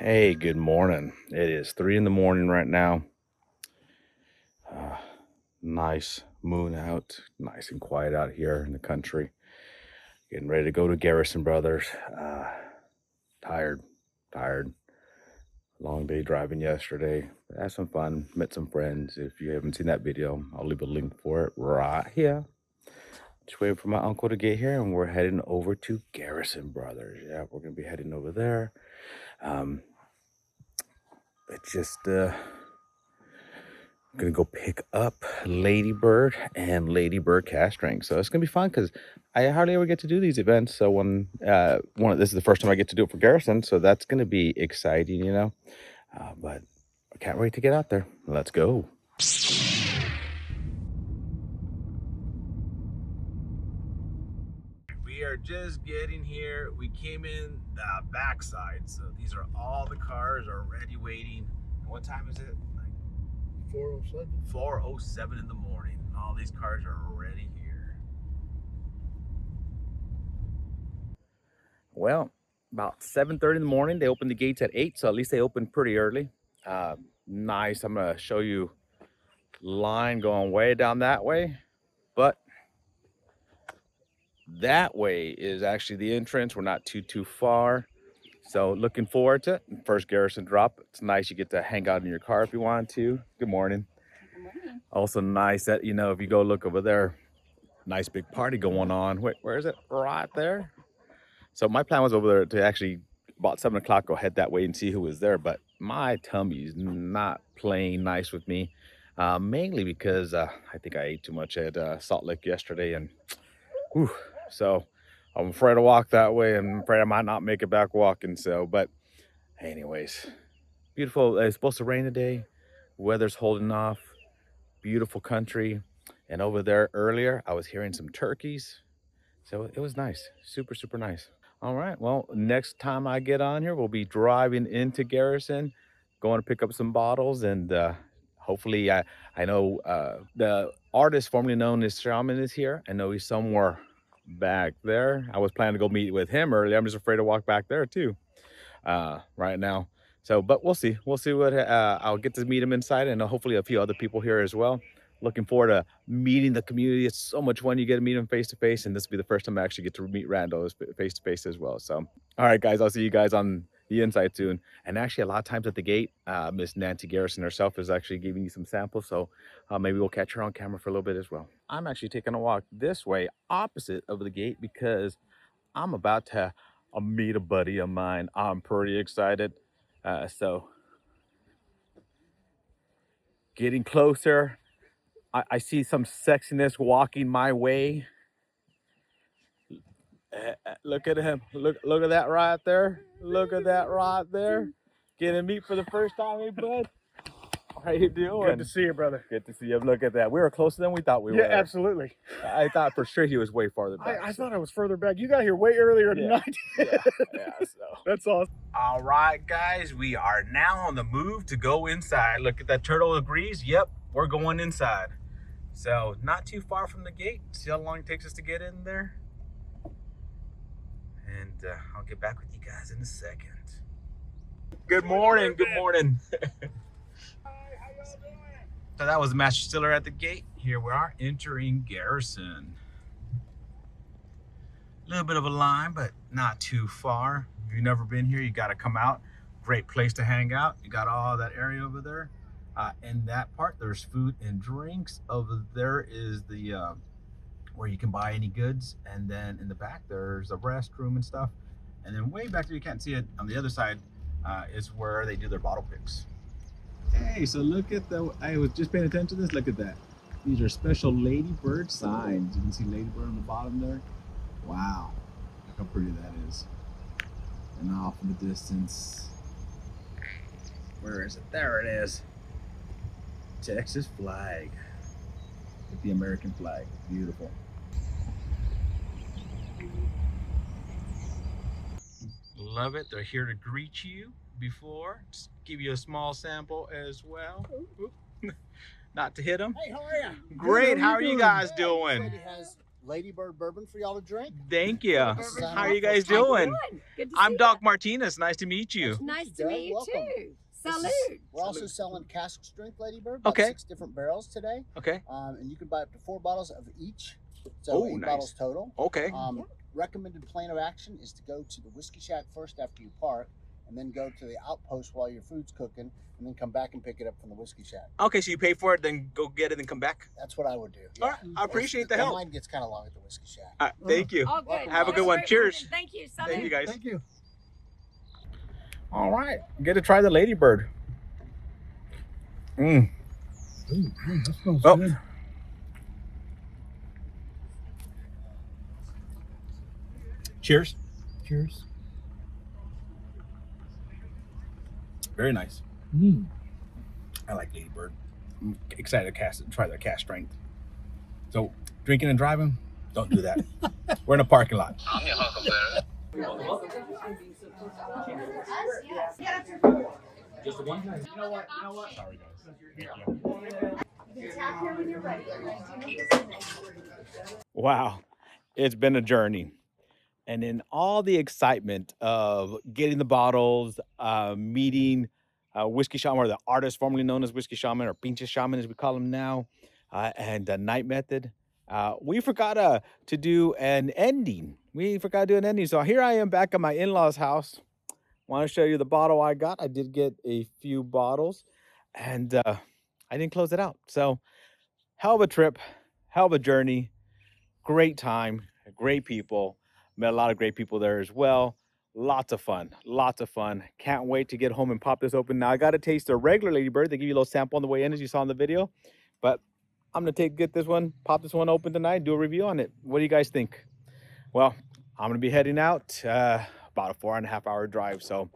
Hey, good morning. It is 3 in the morning right now. Nice moon out, nice and quiet out here in the country. Getting ready to go to Garrison Brothers. Tired, tired. Long day driving yesterday. Had some fun, met some friends. If you haven't seen that video, I'll leave a link for it right here. Just waiting for my uncle to get here, and we're heading over to Garrison Brothers. Yeah, we're gonna be heading over there. It's just gonna go pick up Ladybird and Ladybird cast strings. So it's gonna be fun because I hardly ever get to do these events. So when this is the first time I get to do it for Garrison, so that's gonna be exciting, you know. But I can't wait to get out there. Let's go. We are just getting here. We came in the backside, so these are all the cars already waiting. What time is it? 4:07. 4:07 in the morning. All these cars are already here. Well, about 7:30 in the morning. They open the gates at 8, so at least they open pretty early. Nice. I'm gonna show you line going way down that way, but that way is actually the entrance. We're not too far, so looking forward to it. First Garrison drop. It's nice. You get to hang out in your car if you want to. Good morning. Also nice that, you know, if you go look over there, nice big party going on. Wait, where is it? Right there. So my plan was over there to actually about 7 o'clock go head that way and see who was there, but my tummy's not playing nice with me, mainly because I think I ate too much at Salt Lake yesterday, and whew, so I'm afraid to walk that way. I'm afraid I might not make it back walking. So, but anyways, beautiful. It's supposed to rain today. Weather's holding off. Beautiful country. And over there earlier, I was hearing some turkeys. So it was nice. Super nice. All right. Well, next time I get on here, we'll be driving into Garrison, going to pick up some bottles. And hopefully, I know the artist formerly known as Shaman is here. I know he's somewhere back there. I was planning to go meet with him earlier. I'm just afraid to walk back there too right now. So, but we'll see. We'll see what I'll get to meet him inside, and hopefully a few other people here as well. Looking forward to meeting the community. It's so much fun. You get to meet them face to face, and this will be the first time I actually get to meet randos face to face as well. So, all right, guys, I'll see you guys on the inside soon. And actually, a lot of times at the gate, Miss Nancy Garrison herself is actually giving you some samples. So maybe we'll catch her on camera for a little bit as well. I'm actually taking a walk this way, opposite of the gate, because I'm about to meet a buddy of mine. I'm pretty excited. So getting closer. I see some sexiness walking my way. Look at him. Look at that right there. Look at that right there. Getting meet for the first time, hey bud. How you doing? Good to see you, brother. Good to see you. Look at that. We were closer than we thought we were. Yeah, absolutely. I thought for sure he was way farther back. I thought I was further back. You got here way earlier than I did. Yeah, so. That's awesome. All right, guys, we are now on the move to go inside. Look at that turtle agrees. Yep, we're going inside. So not too far from the gate. See how long it takes us to get in there? And I'll get back with you guys in a second. Good morning. Good morning. So that was the master distiller at the gate. Here we are entering Garrison. A little bit of a line, but not too far. If you've never been here, you got to come out. Great place to hang out. You got all that area over there. In that part, there's food and drinks. Over there is the where you can buy any goods, and then in the back there's a restroom and stuff. And then way back there, you can't see it, on the other side is where they do their bottle picks. Hey, so look at the, I was just paying attention to this. Look at that. These are special Ladybird signs. You can see Ladybird on the bottom there. Wow, look how pretty that is. And off in the distance, where is it? There it is. Texas flag with the American flag. Beautiful. Love it. They're here to greet you before. Just give you a small sample as well. Not to hit them. Hey, how are you? Great. How are you guys doing? He has Ladybird bourbon for y'all to drink. Thank you. Bourbon. How are you guys How you doing? Good to I'm see Doc Martinez. Nice to meet you. Nice to meet Nice you, to Doug. meet you Welcome. too. Salute. We're also selling Cask strength Ladybird. About Okay. 6 different barrels today. Okay. And you can buy up to 4 bottles of each. So Oh, 8 nice. bottles total. Okay. Recommended plan of action is to go to the Whiskey Shack first after you park, and then go to the outpost while your food's cooking, and then come back and pick it up from the Whiskey Shack. Okay, so you pay for it, then go get it and come back? That's what I would do. All right. I appreciate the help. Mine gets kind of long at the Whiskey Shack. All right, thank you. Oh, good. Have a good one. Great Cheers. morning. Thank you. Salute. Thank you, guys. Thank you. All right. Get to try the Ladybird. That smells Oh. good. Cheers. Cheers. Very nice. Mm. I like Ladybird. I'm excited to try their Cask strength. So, drinking and driving, don't do that. We're in a parking lot. I'm your huckleberry. Just the one? You know what? Sorry, guys. Wow, it's been a journey. And in all the excitement of getting the bottles, meeting Whiskey Shaman, or the artist formerly known as Whiskey Shaman, or Pinche Shaman as we call him now, and the Night Method, we forgot to do an ending. So here I am back at my in-laws' house. Want to show you the bottle I got. I did get a few bottles, and I didn't close it out. So hell of a trip, hell of a journey, great time, great people. Met a lot of great people there as well. Lots of fun. Can't wait to get home and pop this open. Now I got to taste the regular Ladybird. They give you a little sample on the way in, as you saw in the video. But I'm gonna get this one, pop this one open tonight, do a review on it. What do you guys think? Well, I'm gonna be heading out about a 4.5 hour drive. So,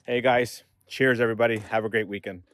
hey guys, cheers everybody. Have a great weekend.